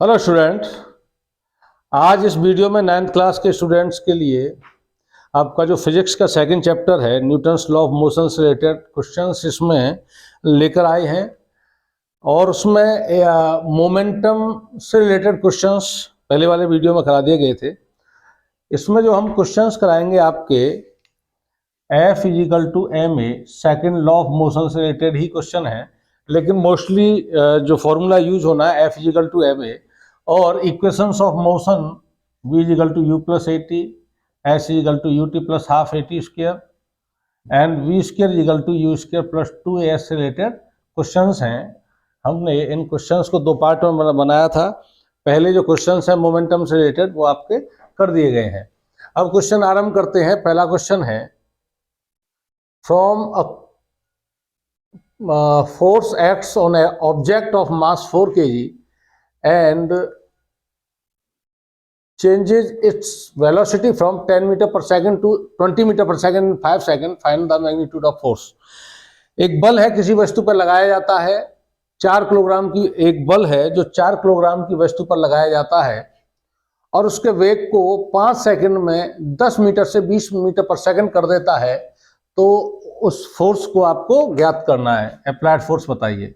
Hello student, आज इस video में 9th क्लास के स्टूडेंट्स के लिए आपका जो फिजिक्स का सेकंड चैप्टर है न्यूटन्स लॉ ऑफ मोशन से रिलेटेड क्वेश्चंस इसमें लेकर आए हैं। और उसमें मोमेंटम से रिलेटेड क्वेश्चंस पहले वाले वीडियो में करा दिए गए थे। इसमें जो हम क्वेश्चंस कराएंगे आपके F equal to m a second law of motion से रिलेटेड ही क्वेश्चन है, लेकिन मोस्टली जो फॉर्मूला यूज होना है F equal to m a और equations of motion v equal to u plus a t, s equal to u t plus half a t square and v square equal to u square plus 2as से related questions हैं। हमने इन questions को दो part में बनाया था। पहले जो क्वेश्चंस हैं मोमेंटम से रिलेटेड वो आपके कर दिए गए हैं। अब क्वेश्चन आरंभ करते हैं। पहला क्वेश्चन है, from a force acts on an object of mass 4 kg and changes its velocity from 10 meter per second to 20 meter per second in 5 seconds. Find the magnitude of force. एक बल है किसी वस्तु पर लगाया जाता है 4 किलोग्राम की, एक बल है जो 4 किलोग्राम की वस्तु पर लगाया जाता है और उसके वेग को 5 सेकंड में 10 मीटर से 20 मीटर पर सेकंड कर देता है। तो उस फोर्स को आपको ज्ञात करना है। अप्लाइड फोर्स बताइए।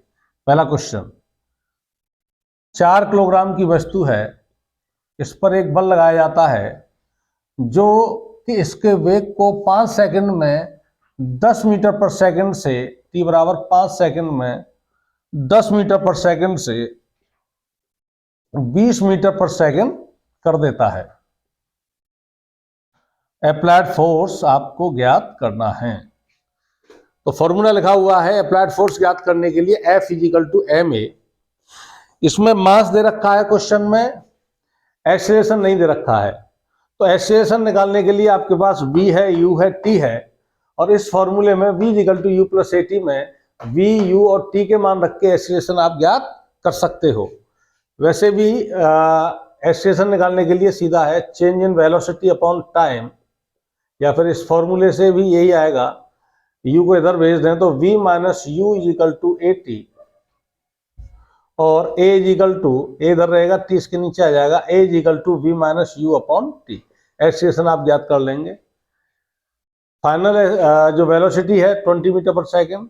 पहला क्वेश्चन, 4 किलोग्राम की वस्तु है, इस पर एक बल लगाया जाता है जो कि इसके वेग को 5 सेकंड में 10 मीटर पर सेकंड से t बराबर 5 सेकंड में 10 मीटर पर सेकंड से 20 मीटर पर सेकंड कर देता है। अप्लाइड फोर्स आपको ज्ञात करना है। तो फॉर्मूला लिखा हुआ है अप्लाइड फोर्स ज्ञात करने के लिए F equal to m a. इसमें मास दे रखा है क्वेश्चन में, एक्सीलरेशन नहीं दे रखा है। तो एक्सीलरेशन निकालने के लिए आपके पास V है, U है, T है और इस फॉर्मूले में V equal to u plus a t में V, U और T के मान रख के एक्सीलरेशन आप ज्ञात कर सकते हो। वैसे भी एक्सीलरेशन निकालने के लिए सीधा है change in velocity upon time, या फिर इस फॉर्मूले से भी यही आएगा। u को इधर भेज दें तो v minus u equal to a t और a इजिकल टू ए इधर रहेगा, t इसके नीचे आ जाएगा, a equal to v minus u upon t. Acceleration आप ज्ञात कर लेंगे। फाइनल जो वेलोसिटी है 20 metre per second,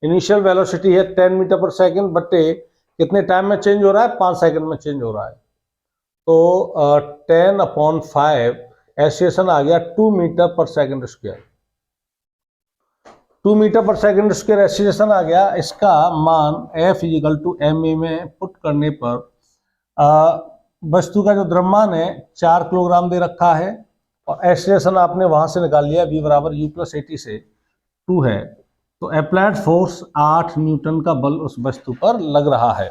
initial velocity है 10 मीटर पर सेकेंड, बटे कितने टाइम में चेंज हो रहा है, 5 सेकेंड में चेंज हो रहा है। तो 10 अपॉन 5 एक्सीलरेशन आ गया 2 metre per second square. 2 metre per second square acceleration आ गया। इसका मान F equal to m a में पुट करने पर वस्तु का जो द्रव्यमान है 4 किलोग्राम दे रखा है और एक्सीलरेशन आपने वहां से निकाल लिया v बराबर यू प्लस ए टी से 2 है। तो अप्लाइड फोर्स 8 न्यूटन का बल उस वस्तु पर लग रहा है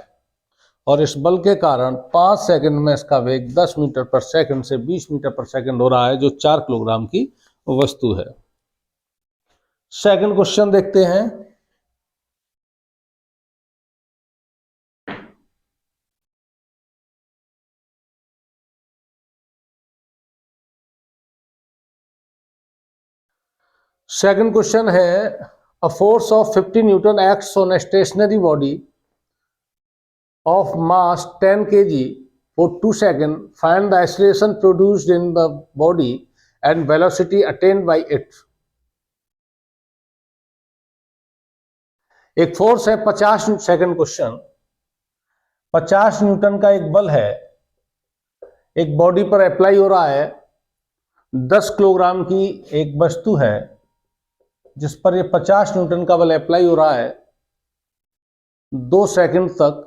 और इस बल के कारण 5 सेकंड में इसका वेग 10 मीटर पर सेकंड से 20 मीटर पर सेकंड हो रहा है, जो 4 किलोग्राम की वस्तु है। सेकंड क्वेश्चन देखते हैं। सेकंड क्वेश्चन है, a force of 50 Newton acts on a stationary body of mass 10 kg for 2 seconds. Find the acceleration produced in the body and velocity attained by it. एक force है 50 second question, 50 Newton का एक बल है, एक body पर apply हो रहा है। 10 किलोग्राम की एक वस्तु है जिस पर ये 50 न्यूटन का बल अप्लाई हो रहा है। 2 सेकंड तक,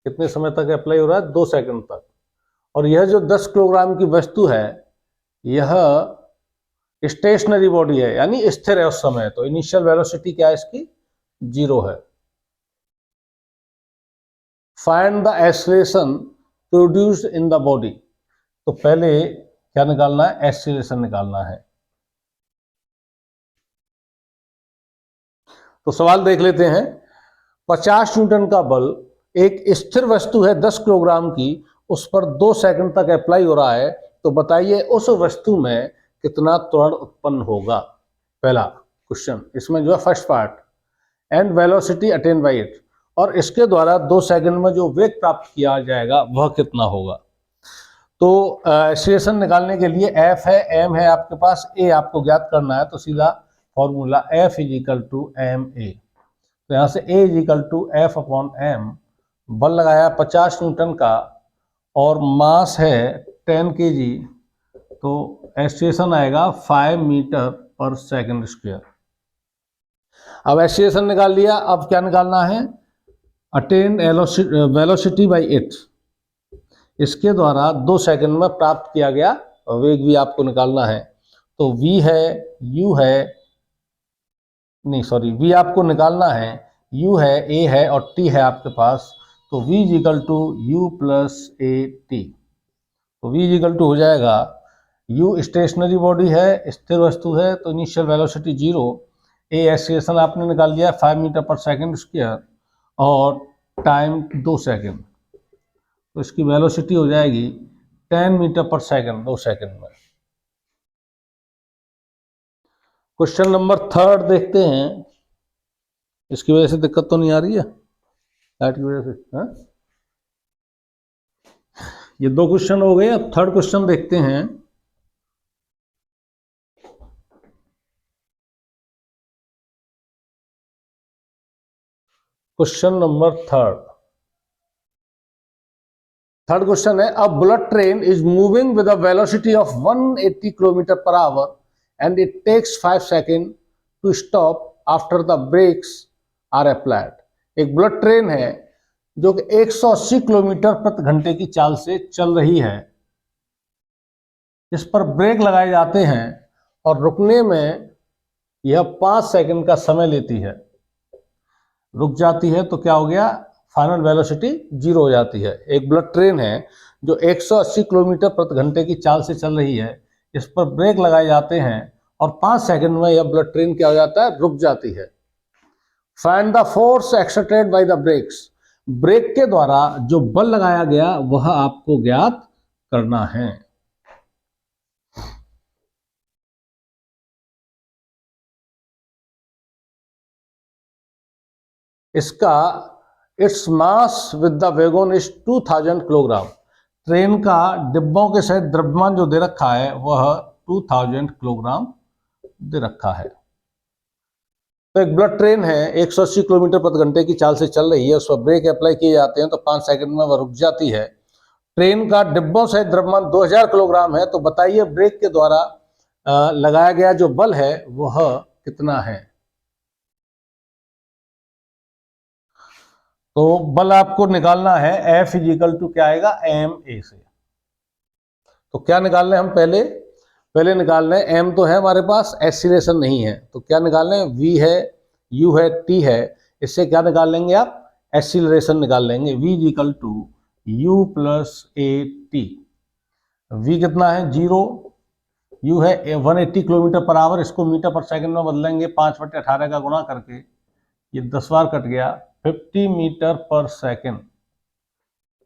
कितने समय तक अप्लाई हो रहा है, 2 सेकंड तक। और यह जो 10 किलोग्राम की वस्तु है यह स्टेशनरी बॉडी है, यानी स्थिर है उस समय। तो इनिशियल वेलोसिटी क्या है इसकी, 0 है। Find the acceleration produced in the body. तो पहले क्या निकालना है, एक्सीलरेशन निकालना है। तो सवाल देख लेते हैं। 50 न्यूटन का बल एक स्थिर वस्तु है 10 किलोग्राम की, उस पर 2 सेकंड तक अप्लाई हो रहा है। तो बताइए उस वस्तु में कितना त्वरण उत्पन्न होगा। पहला क्वेश्चन, इसमें जो है first part, and velocity attain bye it, और इसके द्वारा 2 सेकंड में जो वेग प्राप्त किया जाएगा वह कितना होगा। तो एक्सीलरेशन निकालने के लिए F है, M है आपके पास, A आपको ज्ञात करना है, तो सीधा formula F is equal to ma। तो यहाँ से A is equal to F upon M, बल लगाया 50 न्यूटन का और मास है 10 kg, तो एक्सीलरेशन आएगा 5 मीटर पर सेकंड स्क्वायर। अब एक्सीलरेशन निकाल लिया, अब क्या निकालना है, अटेन वेलोसिटी बाई इट, इसके द्वारा 2 सेकंड में प्राप्त किया गया वेग भी आपको निकालना है। तो v है, u है, नहीं सॉरी v आपको निकालना है, u है, a है और t है आपके पास, तो v is equal to u plus a t. तो v इज इक्वल टू हो जाएगा, u स्टेशनरी बॉडी है, स्थिर वस्तु है, तो इनिशियल वेलोसिटी 0, a एक्सीलरेशन आपने निकाल लिया 5 मीटर पर सेकंड स्क्वायर और टाइम 2 सेकंड, तो इसकी वेलोसिटी हो जाएगी 10 मीटर पर सेकंड 2 सेकंड में। क्वेश्चन नंबर 3 देखते हैं, इसकी वजह से दिक्कत तो नहीं आ रही है लाइट की वजह से, हाँ? ये 2 क्वेश्चन हो गए, अब 3rd क्वेश्चन देखते हैं। क्वेश्चन नंबर 3rd क्वेश्चन है, a bullet train is moving with a velocity of 180 kilometre per hour and it takes 5 second to stop after the brakes are applied. एक बुलेट ट्रेन है जो कि 180 kilometre प्रति घंटे की चाल से चल रही है, इस पर ब्रेक लगाए जाते हैं और रुकने में यह 5 सेकंड का समय लेती है। रुक जाती है तो क्या हो गया, फाइनल वेलोसिटी 0 हो जाती है। एक बुलेट ट्रेन है जो 180 किलोमीटर प्रति घंटे की चाल से चल रही है, इस पर ब्रेक लगाए जाते हैं और 5 सेकंड में यह बुलेट ट्रेन क्या हो जाता है, रुक जाती है। Find the force exerted by the brakes, brake के द्वारा जो बल लगाया गया वह आपको ज्ञात करना है। इसका its mass with the wagon is 2000 kilogram. Train का डिब्बों के सहित द्रव्यमान जो दे रखा है वह 2000 किलोग्राम दे रखा है। तो एक बुलेट ट्रेन है, 180 किलोमीटर प्रति घंटे की चाल से चल रही है, उस पर ब्रेक अप्लाई किए जाते हैं तो 5 सेकंड में वह रुक जाती है। ट्रेन का डिब्बों सहित द्रव्यमान 2000 किलोग्राम है, तो बताइए ब्रेक के द्वारा लगाया गया जो बल है वह कितना है। तो बल आपको निकालना है, F इज इक्वल टू क्या आएगा, ma से। तो क्या निकालना है हम पहले निकालना है, M तो है हमारे पास, एक्सीलरेशन नहीं है, तो क्या निकालना है, V है, U है, T है, इससे क्या निकाल लेंगे आप, एक्सीलरेशन निकाल लेंगे। V is equal to U plus a t. V कितना है, 0, U है 180 किलोमीटर पर आवर, इसको मीटर पर सेकंड में बदलेंगे 5/18 का गुणा करके, ये 10 बार कट गया, 50 metre per second.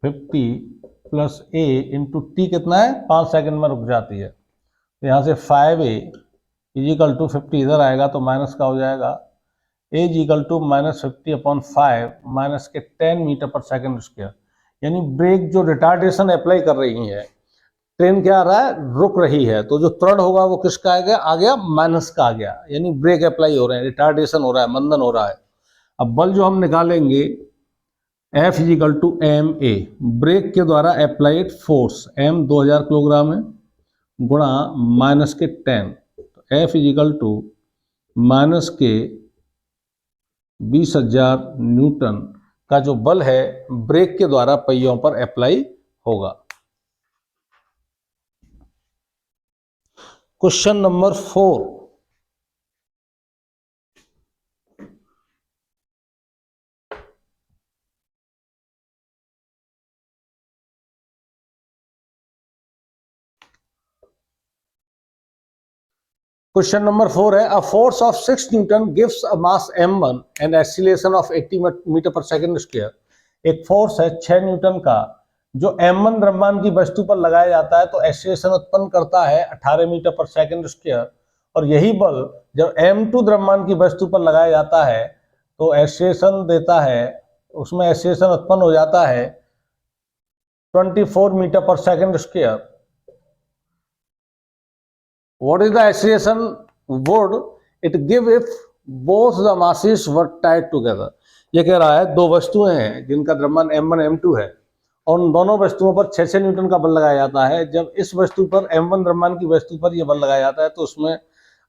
50 plus a into T कितना है, 5 सेकंड में रुक जाती है, तो यहाँ से 5a इज इक्वल टू 50 इधर आएगा तो माइनस का हो जाएगा, a is equal to -50 upon 5 minus के 10 मीटर पर सेकंड स्क्वायर। यानी ब्रेक जो रिटार्डेशन अप्लाई कर रही है, ट्रेन क्या आ रहा है, रुक रही है, तो जो त्वरण होगा वो किसका आ गया माइनस का आ गया, यानी ब्रेक अप्लाई हो रहे हैं, रिटार्डेशन हो रहा है, मंदन हो रहा है। अब बल जो हम निकालेंगे, F is equal to ma, brake के द्वारा अप्लाइड फोर्स, M 2000 किलोग्राम है गुणा माइनस के 10, तो F is equal to minus के 20,000 न्यूटन का जो बल है ब्रेक के द्वारा पहियों पर अप्लाई होगा। क्वेश्चन नंबर 4, क्वेश्चन नंबर 4 है, a force of 6 newton gives a mass m1 and acceleration of 80 metre per second square. एक फोर्स है 6 न्यूटन का जो m1 द्रव्यमान की वस्तु पर लगाया जाता है तो एक्सीलरेशन उत्पन्न करता है 18 मीटर पर सेकंड स्क्वायर, और यही बल जब m2 द्रव्यमान की वस्तु पर लगाया जाता है तो एक्सीलरेशन देता है उसमें एक्सीलरेशन उत्पन्न हो जाता है 24 metre per second square. What is the acceleration would it give if both the masses were tied together. ये कह रहा है दो वस्तुएं हैं जिनका द्रव्यमान m1 m2 है और उन दोनों वस्तुओं पर 6 न्यूटन का बल लगाया जाता है। जब इस वस्तु पर m1 द्रव्यमान की वस्तु पर यह बल लगाया जाता है तो उसमें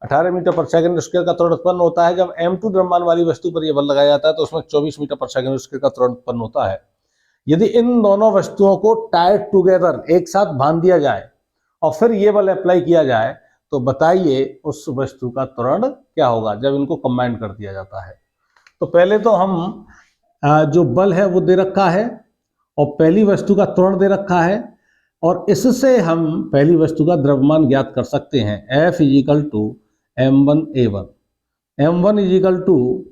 18 मीटर पर सेकंड स्क्वायर का त्वरण उत्पन्न होता है। जब m2 द्रव्यमान वाली वस्तु पर यह बल लगाया जाता है तो उसमें 24 मीटर पर सेकंड स्क्वायर का त्वरण उत्पन्न होता है। यदि इन दोनों वस्तुओं को टाइड टुगेदर एक साथ बांध दिया जाए और फिर ये बल अप्लाई किया जाए तो बताइए उस वस्तु का त्वरण क्या होगा जब इनको कंबाइन कर दिया जाता है। तो पहले तो हम जो बल है वो दे रखा है और पहली वस्तु का त्वरण दे रखा है और इससे हम पहली वस्तु का द्रव्यमान ज्ञात कर सकते हैं। F equal to m1a1, m1 equal to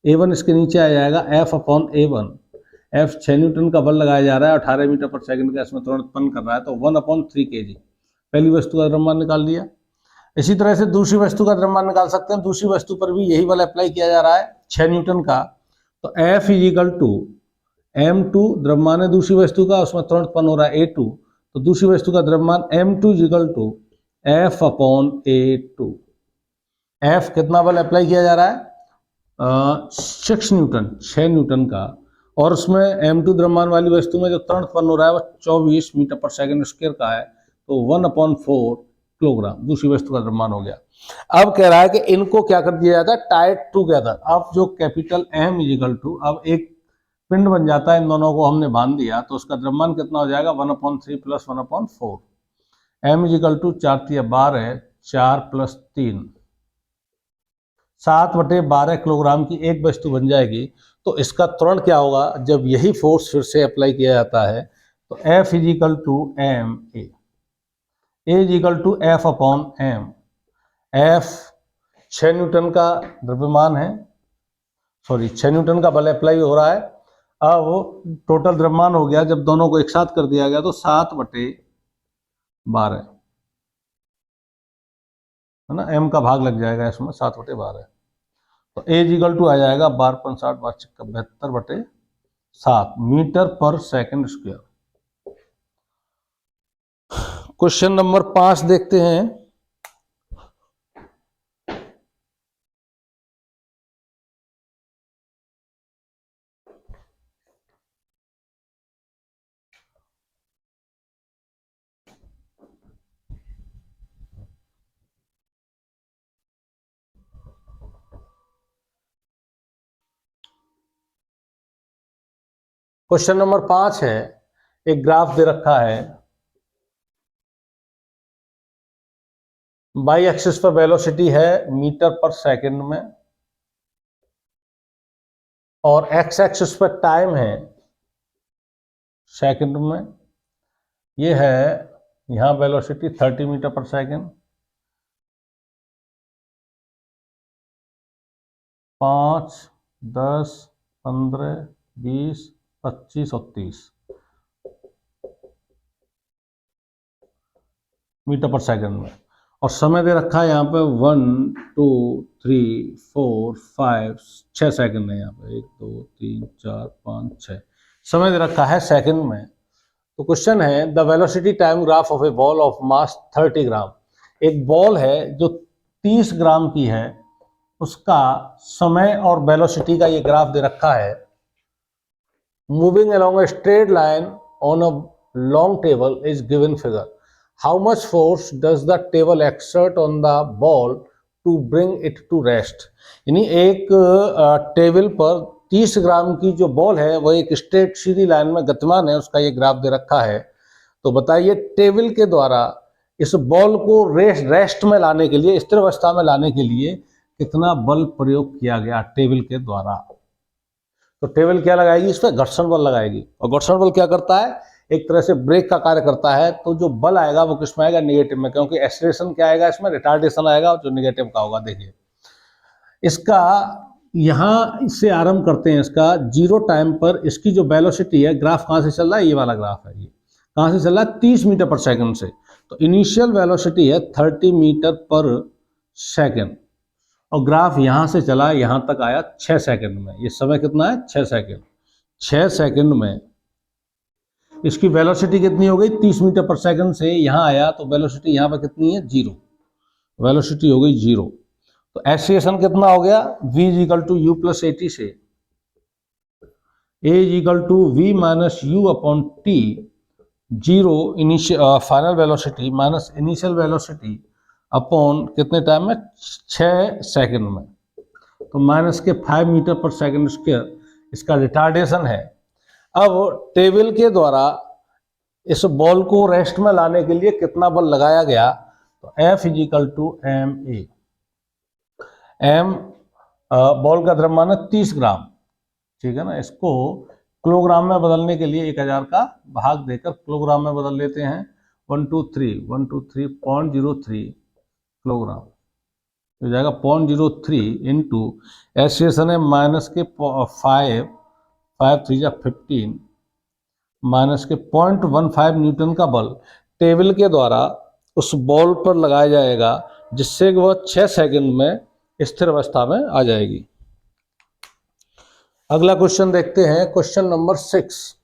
a1 इसके नीचे आ जाएगा F upon a1। F 6 newton का बल लगाया जा रहा है, 18 मीटर पर सेकंड का इसमें त्वरण उत्पन्न कर रहा है तो 1/3 kg पहली वस्तु का द्रव्यमान निकाल लिया। इसी तरह से दूसरी वस्तु का द्रव्यमान निकाल सकते हैं। दूसरी वस्तु पर भी यही बल अप्लाई किया जा रहा है 6 न्यूटन का, तो F इजिकल टू m2 द्रव्यमान है दूसरी वस्तु का, उसमें त्वरण उत्पन्न हो रहा है a2, तो दूसरी वस्तु का द्रव्यमान m2 equal to F upon a2। F कितना बल अप्लाई किया जा रहा है 6 न्यूटन, 6 न्यूटन का, और उसमें m2 द्रव्यमान वाली वस्तु में जो त्वरण उत्पन्न हो रहा है वो 24 मीटर पर सेकंड स्क्वायर का है, तो 1/4 किलोग्राम दूसरी वस्तु का द्रव्यमान हो गया। अब कह रहा है कि इनको क्या कर दिया जाता है टाइड टुगेदर। अब जो कैपिटल M इजिकल टू, अब एक पिंड बन जाता है, इन दोनों को हमने बांध दिया तो उसका द्रव्यमान कितना हो जाएगा 1/3 plus 1/4। M equal to 4 × 12, 4 + 3 7/12 kilogram की एक वस्तु बन जाएगी। तो इसका त्वरण क्या होगा जब यही फोर्स फिर से अप्लाई किया जाता है, तो F equal to ma, A equal to F upon m। F 6 newton का द्रव्यमान है, 6 न्यूटन का बल अप्लाई हो रहा है। अब टोटल द्रव्यमान हो गया, जब दोनों को एक साथ कर दिया गया तो 7/12 है ना, m का भाग लग जाएगा इसमें 7/12, तो A इजिकल टू आ जाएगा 12.60 72/7 metre per second square. Question number 5 देखते हैं। क्वेश्चन नंबर 5 है, एक ग्राफ दे रखा है, बाई एक्सिस पर वेलोसिटी है मीटर पर सेकंड में और एक्स एक्सिस पर टाइम है सेकंड में। ये है यहाँ वेलोसिटी 30 मीटर पर सेकंड, 5, 10, 15, 20, 25 और 30 मीटर पर सेकंड में, और समय दे रखा है यहाँ पे 1, 2, 3, 4, 5, 6 सेकंड है यहाँ पे, 1, 2, 3, 4, 5, 6 समय दे रखा है सेकंड में। तो क्वेश्चन है the velocity time graph of A ball of mass 30 ग्राम। एक बॉल है जो 30 ग्राम की है, उसका समय और वेलोसिटी का ये ग्राफ दे रखा है। Moving along a straight line on a long table is given figure. How much force does the table exert on the ball to bring it to rest? यानी एक टेबल पर 30 ग्राम की जो बॉल है वो एक स्ट्रेट सीधी लाइन में गतिमान है, उसका ये ग्राफ दे रखा है। तो बताइए टेबल के द्वारा इस बॉल को रेस्ट में लाने के लिए, स्थिर अवस्था में लाने के लिए कितना बल प्रयोग किया गया टेबल के द्वारा। तो टेबल क्या लगाएगी, इस पर घर्षण बल लगाएगी, और घर्षण बल क्या करता है एक तरह से ब्रेक का कार्य करता है। तो जो बल आएगा वो किसमें आएगा नेगेटिव में, क्योंकि एक्सीलरेशन क्या आएगा इसमें रिटार्डेशन आएगा जो नेगेटिव का होगा। देखिए इसका यहाँ इससे आरंभ करते हैं, इसका 0 टाइम पर इसकी जो वेलोसिटी है, ग्राफ कहाँ से चल रहा है, ये वाला ग्राफ है, ये कहाँ से चल रहा है 30 मीटर पर सेकंड से। तो इनिशियल वेलोसिटी है 30 मीटर पर सेकंड और ग्राफ यहाँ से चला यहाँ तक आया 6 सेकंड में। ये समय कितना है 6 सेकंड। 6 सेकंड में इसकी वेलोसिटी कितनी हो गई, 30 मीटर पर सेकंड से यहाँ आया तो वेलोसिटी यहाँ पर कितनी है, 0, वेलोसिटी हो गई 0। तो एक्सीलरेशन कितना हो गया, v is equal to u plus a t से a is equal to v minus u upon t, 0 initial final velocity minus initial velocity upon कितने टाइम में, 6 सेकंड में। तो माइनस के 5 मीटर पर सेकंड स्क्वायर इसका retardation है। अब table के द्वारा इस बॉल को रेस्ट में लाने के लिए कितना बल लगाया गया, तो F is equal to m a. M ball का द्रव्यमान है 30 ग्राम, ठीक है ना। इसको किलोग्राम में बदलने के लिए 1000 का भाग देकर किलोग्राम में बदल लेते हैं। 123.03 किलोग्राम हो जाएगा 0.03 इंटू एक्सीलरेशन है माइनस के 5 3 जा 15 माइनस के 0.15 न्यूटन का बल टेबल के द्वारा उस बॉल पर लगाया जाएगा, जिससे कि वह 6 सेकंड में स्थिर अवस्था में आ जाएगी। अगला क्वेश्चन देखते हैं, क्वेश्चन नंबर 6।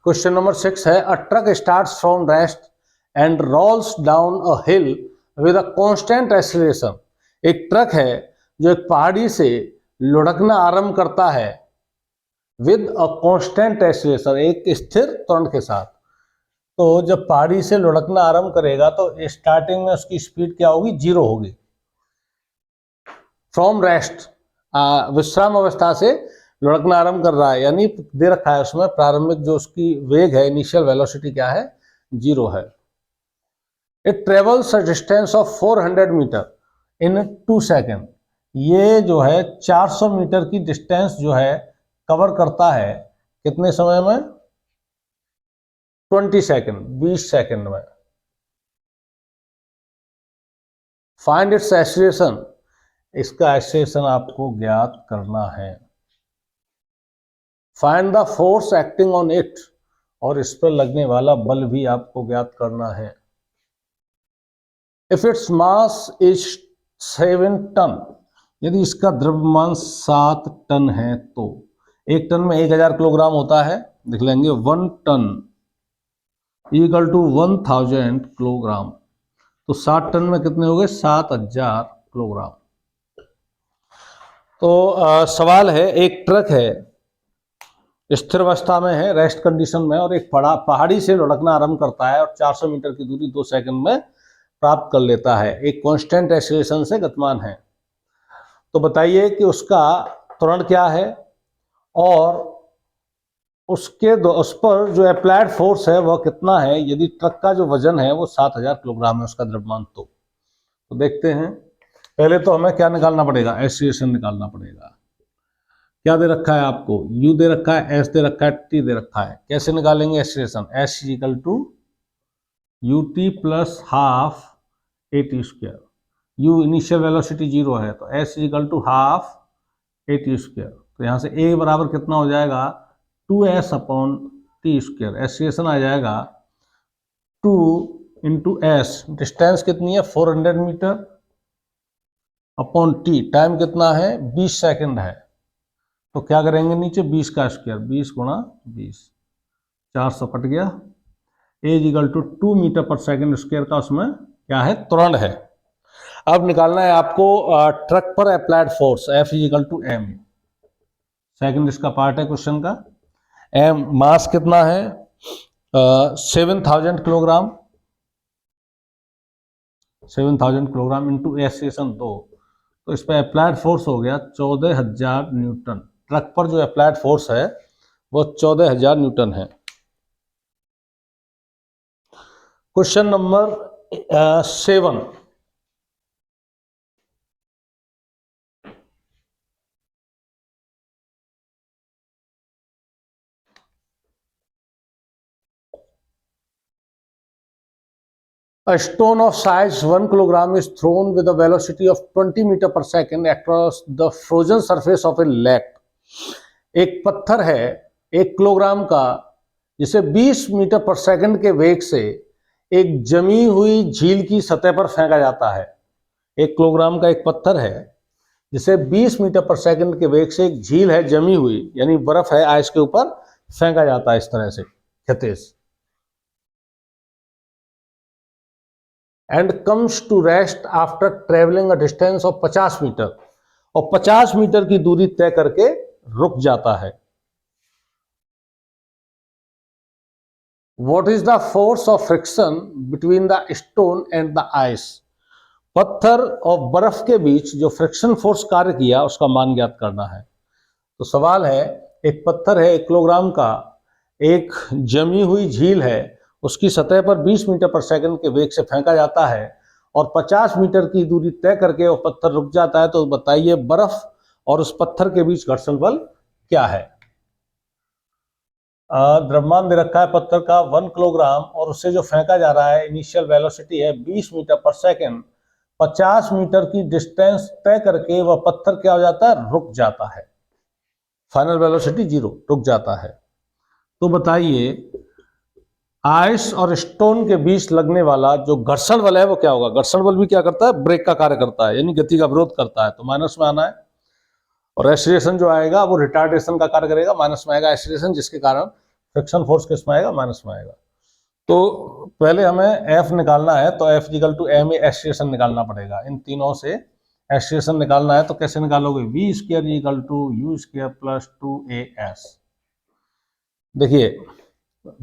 क्वेश्चन नंबर 6 है, a truck starts from rest and rolls down a hill with a constant acceleration. एक ट्रक है जो एक पहाड़ी से लुढ़कना आरंभ करता है विद अ कांस्टेंट एक्सीलरेशन, एक स्थिर त्वरण के साथ। तो जब पहाड़ी से लुढ़कना आरंभ करेगा तो स्टार्टिंग में उसकी स्पीड क्या होगी, 0 होगी। फ्रॉम रेस्ट, विश्राम अवस्था से लुढ़कना आरंभ कर रहा है, यानी दे रखा है उसमें प्रारंभिक जो उसकी वेग है, इनिशियल वेलोसिटी क्या है, 0 है। It travels a distance of 400 metre in 2 second. ये जो है 400 मीटर की डिस्टेंस जो है कवर करता है कितने समय में, 20 सेकेंड, 20 सेकेंड में। फाइंड इट्स एक्सीलरेशन, इसका एक्सीलरेशन आपको ज्ञात करना है। Find the force acting on it, और इस पर लगने वाला बल भी आपको ज्ञात करना है। If its mass is 7 ton, यदि इसका द्रव्यमान 7 टन है तो 1 टन में 1000 किलोग्राम होता है, लिख लेंगे 1 टन इक्वल टू 1000 किलोग्राम। तो 7 टन में कितने हो गए, 7000 किलोग्राम। तो सवाल है, एक ट्रक है स्थिर अवस्था में है, रेस्ट कंडीशन में, और एक पहाड़ी से लुढ़कना आरंभ करता है और 400 मीटर की दूरी 2 सेकंड में प्राप्त कर लेता है, एक कांस्टेंट एक्सीलरेशन से गतिमान है। तो बताइए कि उसका त्वरण क्या है और उस पर जो अप्लाइड फोर्स है वह कितना है, यदि ट्रक का जो वजन है वो 7000 किलोग्राम है, उसका द्रव्यमान। तो देखते हैं, पहले तो हमें क्या निकालना पड़ेगा, एक्सीलरेशन निकालना पड़ेगा। क्या दे रखा है आपको, u दे रखा है, s दे रखा है, t दे रखा है। कैसे निकालेंगे acceleration, s equal to u t plus half a t square. u initial velocity 0 है तो s equal to half a t square. तो यहाँ से a बराबर कितना हो जाएगा, 2s upon t square. Acceleration आ जाएगा 2 इंटू एस, डिस्टेंस कितनी है 400 मीटर, अपॉन टी, टाइम कितना है 20 सेकंड है। तो क्या करेंगे, नीचे 20 का स्क्वायर, 20 गुणा 20, 400 कट गया। ए equal to 2 metre per second square का उसमें क्या है, त्वरण है। अब निकालना है आपको ट्रक पर applied force, F equal to m. Second इसका पार्ट है क्वेश्चन का। एम मास कितना है, 7000 किलोग्राम, 7000 किलोग्राम इंटू एक्सीलरेशन 2, तो इस पर अप्लाइड फोर्स हो गया 14000 न्यूटन। ट्रक पर जो अप्लाइड फोर्स है वो 14000 न्यूटन है। Question number 7। A stone of size 1 kilogram is thrown with a velocity of 20 meter per second across the frozen surface of a lake. एक पत्थर है 1 किलोग्राम का, जिसे 20 मीटर पर सेकंड के वेग से एक जमी हुई झील की सतह पर फेंका जाता है। 1 किलोग्राम का एक पत्थर है जिसे 20 मीटर पर सेकंड के वेग से एक झील है जमी हुई, यानी बर्फ है, आइस के ऊपर फेंका जाता है इस तरह से क्षितिज, and comes to rest after travelling a distance of 50 metre, और 50 मीटर की दूरी तय करके रुक जाता है। What is the force of friction between the stone and the ice? पत्थर और बर्फ के बीच जो फ्रिक्शन फोर्स कार्य किया उसका मान ज्ञात करना है। तो सवाल है, एक पत्थर है 1 किलोग्राम का, एक जमी हुई झील है, उसकी सतह पर 20 मीटर पर सेकंड के वेग से फेंका जाता है और 50 मीटर की दूरी तय करके वो पत्थर रुक जाता है। तो बताइए बर्फ और उस पत्थर के बीच घर्षण बल क्या है? द्रव्यमान दे रखा है पत्थर का 1 किलोग्राम और उससे जो फेंका जा रहा है इनिशियल वेलोसिटी है 20 मीटर पर सेकंड। 50 मीटर की डिस्टेंस तय करके वह पत्थर क्या हो जाता है? रुक जाता है। फाइनल वेलोसिटी 0, रुक जाता है। तो बताइए आइस और स्टोन के बीच लगने वाला जो घर्षण बल है वो क्या होगा? घर्षण बल भी क्या करता है? ब्रेक का कार्य करता है, यानी गति का विरोध करता है, तो माइनस में आना है। और एक्सीलरेशन जो आएगा वो रिटार्डेशन का कार्य करेगा, माइनस में आएगा एक्सीलरेशन, जिसके कारण फ्रिक्शन फोर्स किस में आएगा? माइनस में आएगा। तो पहले हमें एफ निकालना है, तो F equal to m acceleration निकालना पड़ेगा। इन तीनों से एक्सीलरेशन निकालना है, तो कैसे निकालोगे? V square equal to u square plus 2as। देखिए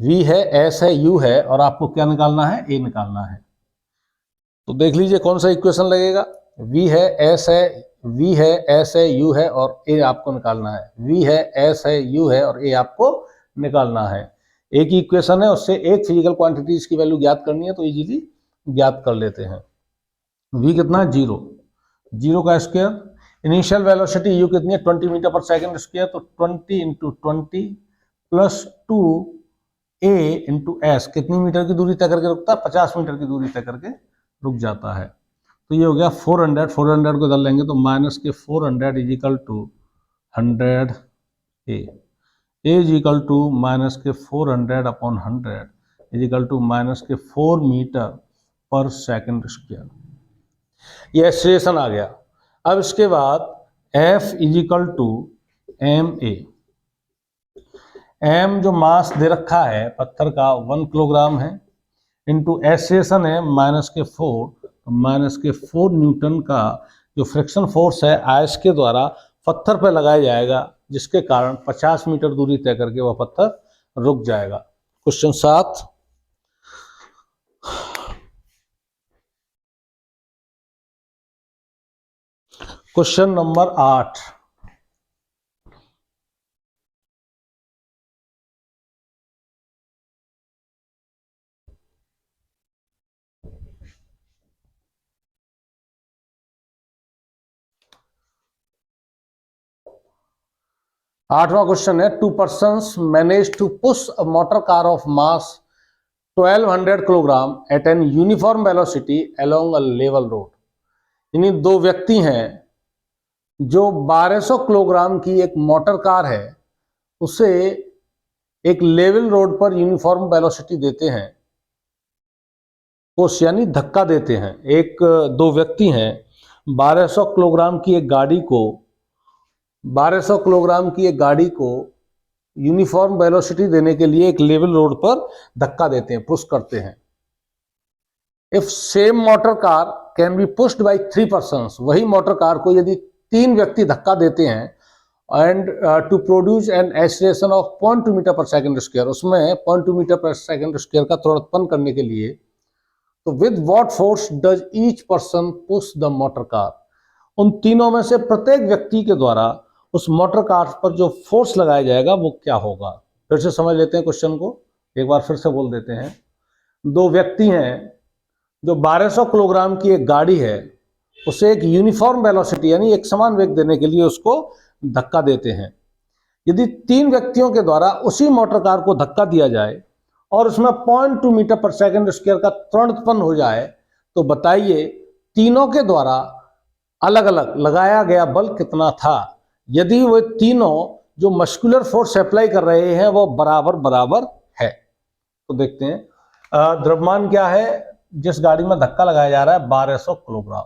v है, s है, u है, और आपको क्या निकालना है? a निकालना है। तो देख लीजिए कौन सा इक्वेशन लगेगा। v है, s है, v है, s है, u है, और a आपको निकालना है। v है, s है, u है, और a आपको निकालना है। एक ही इक्वेशन है, उससे एक फिजिकल क्वांटिटीज की वैल्यू ज्ञात करनी है, तो इजीली ज्ञात कर लेते हैं। v कितना है? 0, 0 का स्क्वायर। इनिशियल वेलोसिटी u कितनी है? 20 मीटर पर सेकंड स्क्वायर, तो 20 into 20 plus 2a into S. कितनी मीटर की दूरी तय करके रुकता है? 50 मीटर की दूरी तय करके रुक जाता है। तो ये हो गया 400, 400 को इधर लेंगे तो माइनस के 400 is equal to 100 a is equal to minus के 400 upon 100 is equal to minus के 4 मीटर पर सेकंड स्क्वायर। ये एक्सीलरेशन आ गया। अब इसके बाद F is equal to m a. M जो मास दे रखा है पत्थर का 1 किलोग्राम है, इंटू एक्सीलरेशन है माइनस के 4, तो माइनस के 4 न्यूटन का जो फ्रिक्शन फोर्स है आइस के द्वारा पत्थर पर लगाया जाएगा, जिसके कारण 50 मीटर दूरी तय करके वह पत्थर रुक जाएगा। क्वेश्चन 7। Question number 8। आठवां क्वेश्चन है, 2 persons manage to push a motor car of mass 1200 kilogram at an uniform velocity along a level road. यानी 2 व्यक्ति हैं जो 1200 किलोग्राम की एक मोटर कार है, उसे एक लेवल रोड पर यूनिफॉर्म वेलोसिटी देते हैं, पुश यानी धक्का देते हैं। 2 व्यक्ति हैं 1200 किलोग्राम की एक गाड़ी को 1200 किलोग्राम की एक गाड़ी को यूनिफॉर्म वेलोसिटी देने के लिए एक लेवल रोड पर धक्का देते हैं, पुश करते हैं। If same motor car can be pushed by 3 persons, वही मोटर कार को यदि 3 व्यक्ति धक्का देते हैं, and to produce an acceleration of 0.2 metre per second square, उसमें 0.2 मीटर पर सेकंड स्क्वायर का त्वरण उत्पन्न करने के लिए, तो with what force does each person push the motor car? उन तीनों में से प्रत्येक व्यक्ति के द्वारा उस मोटर कार पर जो फोर्स लगाया जाएगा वो क्या होगा? फिर से समझ लेते हैं क्वेश्चन को, एक बार फिर से बोल देते हैं। 2 व्यक्ति हैं जो 1200 किलोग्राम की एक गाड़ी है, उसे एक यूनिफॉर्म वेलोसिटी यानी एक समान वेग देने के लिए उसको धक्का देते हैं। यदि 3 व्यक्तियों के द्वारा उसी मोटर कार को धक्का दिया जाए और उसमें 0.2 मीटर पर सेकंड स्क्वायर का त्वरण उत्पन्न हो जाए, तो बताइए तीनों के द्वारा अलग अलग लगाया गया बल कितना था? यदि वो तीनों जो मस्कुलर फोर्स अप्लाई कर रहे हैं वो बराबर बराबर है। तो देखते हैं द्रव्यमान क्या है जिस गाड़ी में धक्का लगाया जा रहा है, 1200 किलोग्राम,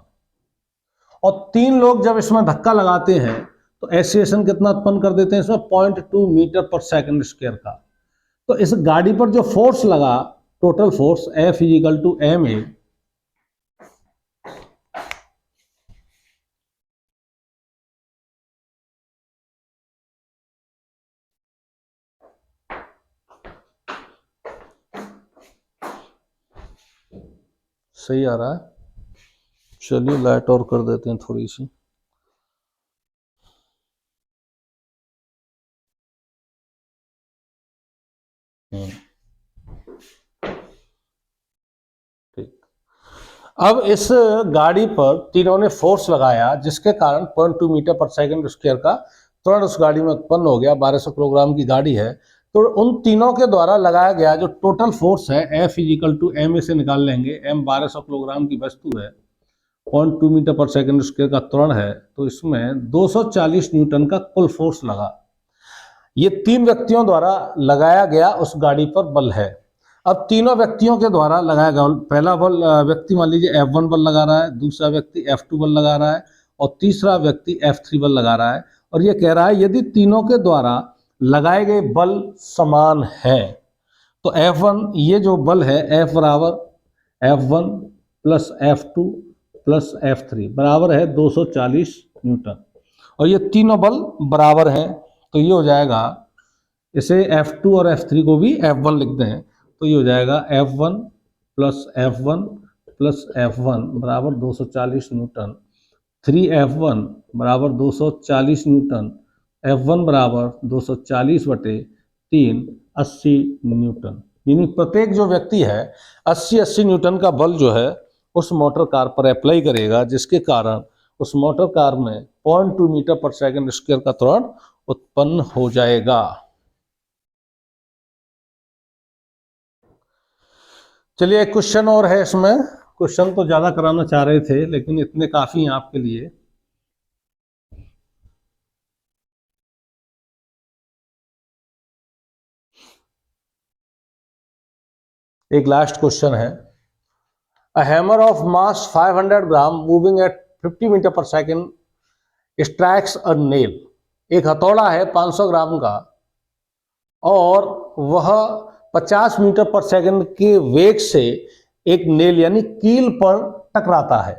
और तीन लोग जब इसमें धक्का लगाते हैं तो एक्सीलरेशन कितना उत्पन्न कर देते हैं इसमें, 0.2 मीटर पर सेकंड स्क्वायर का। तो इस गाड़ी पर जो फोर्स लगा, टोटल फोर्स F = ma, सही आ रहा है। चलिए लाइट और कर देते हैं थोड़ी सी। ठीक, अब इस गाड़ी पर तीनों ने फोर्स लगाया जिसके कारण 0.2 मीटर पर सेकंड स्क्वायर का त्वरण उस गाड़ी में उत्पन्न हो गया। 1200 किलोग्राम की गाड़ी है, तो उन तीनों के द्वारा लगाया गया जो टोटल फोर्स है F = ma से निकाल लेंगे। m 1200 किलोग्राम की वस्तु है, 0.2 मीटर पर सेकंड स्क्वायर का त्वरण है, तो इसमें 240 न्यूटन का कुल फोर्स लगा। ये तीन व्यक्तियों द्वारा लगाया गया उस गाड़ी पर बल है। अब तीनों व्यक्तियों के द्वारा लगाया गया पहला बल व्यक्ति मान लीजिए F1 बल लगा रहा है, दूसरा व्यक्ति F2 बल लगा रहा है और तीसरा व्यक्ति F3 बल लगा रहा है। और ये कह रहा है यदि तीनों के द्वारा लगाए गए बल समान है तो F1 ये जो बल है F = F1 + F2 + F3 बराबर है 240 न्यूटन, और ये तीनों बल बराबर हैं। तो ये हो जाएगा, इसे F2 और F3 को भी F1 लिखते हैं, तो ये हो जाएगा F1 + F1 + F1 बराबर 240 न्यूटन, 3F1 बराबर 240 न्यूटन, F1 बराबर 240/3 80 न्यूटन। यानी प्रत्येक जो व्यक्ति है 80 न्यूटन का बल जो है उस मोटर कार पर अप्लाई करेगा, जिसके कारण उस मोटर कार में 0.2 मीटर पर सेकंड स्क्वायर का त्वरण उत्पन्न हो जाएगा। चलिए एक क्वेश्चन और है इसमें। क्वेश्चन तो ज्यादा कराना चाह रहे थे लेकिन इतने काफी हैं आपके लिए। एक लास्ट क्वेश्चन है, a hammer of mass 500 gram moving at 50 metre per second strikes a nail. एक हथौड़ा है 500 ग्राम का और वह 50 मीटर पर सेकंड के वेग से एक नेल यानी कील पर टकराता है।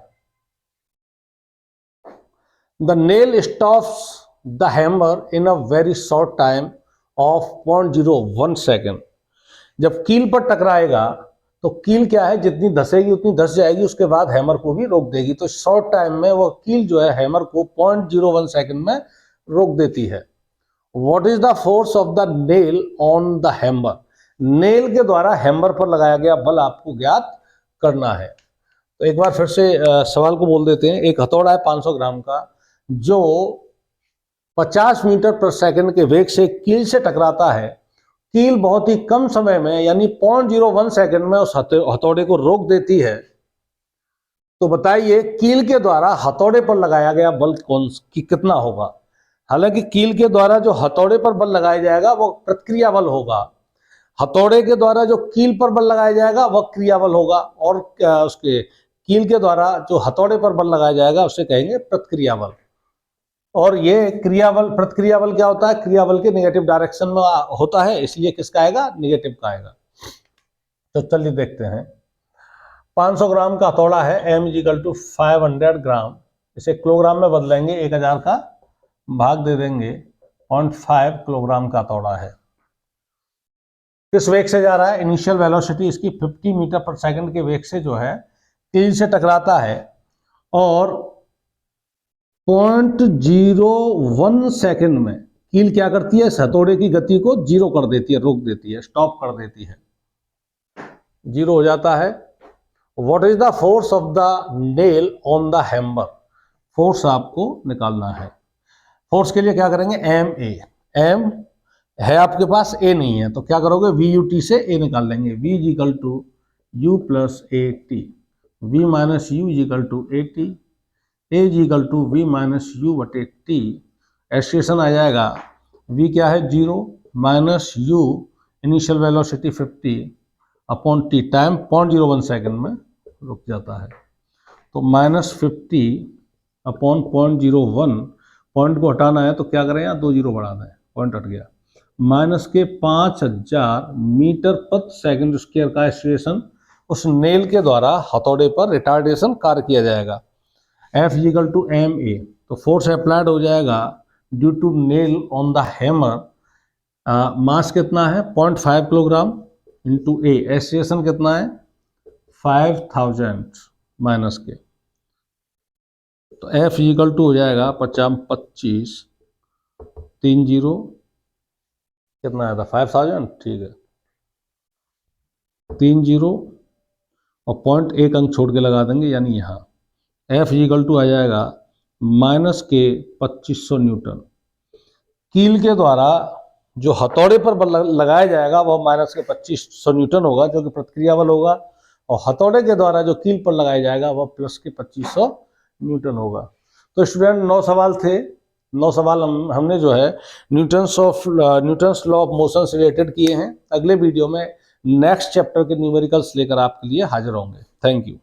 The nail stops the hammer in a very short time of 0.01 second. जब कील पर टकराएगा तो कील क्या है, जितनी धसेगी उतनी धस जाएगी, उसके बाद हैमर को भी रोक देगी। तो शॉर्ट टाइम में वो कील जो है हैमर को 0.01 सेकेंड में रोक देती है। What is the force of the nail on the hammer? Nail के द्वारा हैमर पर लगाया गया बल आपको ज्ञात करना है। तो एक बार फिर से सवाल को बोल देते हैं। एक हथौड़ा है 500 ग्राम का जो 50 मीटर पर सेकंड के वेग से कील से टकराता है। कील बहुत ही कम समय में यानी 0.01 सेकंड में उस हथौड़े को रोक देती है। तो बताइए कील के द्वारा हथौड़े पर लगाया गया बल कितना होगा। हालांकि कील के द्वारा जो हथौड़े पर बल लगाया जाएगा वो प्रतिक्रिया बल होगा, हथौड़े के द्वारा जो कील पर बल लगाया जाएगा वह क्रिया बल होगा, और उसके कील के द्वारा जो हथौड़े पर बल लगाया जाएगा उसे कहेंगे प्रतिक्रिया बल। और ये क्रिया बल प्रतिक्रिया बल क्या होता है, क्रिया बल के नेगेटिव डायरेक्शन में होता है, इसलिए किसका आएगा, नेगेटिव का आएगा। तो चलिए देखते हैं। 500 ग्राम का हथौड़ा है, m = 500 ग्राम, इसे किलोग्राम में बदलेंगे, 1000 का भाग दे देंगे 0.5 किलोग्राम का हथौड़ा है। किस वेग से जा रहा है, इनिशियल वेलोसिटी इसकी 50 मीटर पर सेकंड के वेग से जो है कील से टकराता है और 0.01 सेकंड में कील क्या करती है, हथौड़े की गति को जीरो कर देती है, रोक देती है, स्टॉप कर देती है, जीरो हो जाता है। What is the force of the nail on the hammer, force आपको निकालना है। फोर्स के लिए क्या करेंगे, एम है आपके पास, ए नहीं है, तो क्या करोगे, VUT से ए निकाल लेंगे। V = U + AT, V - U = AT, A = V - U/T, acceleration आ जाएगा v क्या है 0 minus u initial velocity 50 upon t, time 0.01 second में रुक जाता है, तो -50 अपॉन 0.01, पॉइंट को हटाना है तो क्या करें, यहाँ 2 जीरो बढ़ाना है, पॉइंट हट गया, माइनस के 5000 मीटर पर सेकंड स्क्वायर का एक्सीलरेशन उस नेल के द्वारा हथौड़े पर रिटार्डेशन कार्य किया जाएगा। F इक्वल टू ma, तो फोर्स अप्लाइड हो जाएगा due to nail on the hammer, mass कितना है 0.5 किलोग्राम इंटू ए, एक्सीलरेशन कितना है 5000 माइनस के, तो F इक्वल टू हो जाएगा 25 3 जीरो कितना आया था 5000, ठीक है 3 जीरो और पॉइंट एक अंक छोड़ के लगा देंगे, यानी यहाँ F इक्वल टू आ जाएगा माइनस के 2500 न्यूटन। कील के द्वारा जो हथौड़े पर बल लगाया जाएगा वह माइनस के 2500 न्यूटन होगा, जो कि प्रतिक्रिया बल होगा, और हथौड़े के द्वारा जो कील पर लगाया जाएगा वह प्लस के 2500 न्यूटन होगा। तो स्टूडेंट 9 सवाल थे, 9 सवाल हमने जो है न्यूटन्स लॉ ऑफ मोशन से रिलेटेड किए हैं। अगले वीडियो में नेक्स्ट चैप्टर के न्यूमेरिकल्स लेकर आपके लिए हाजिर होंगे। Thank you.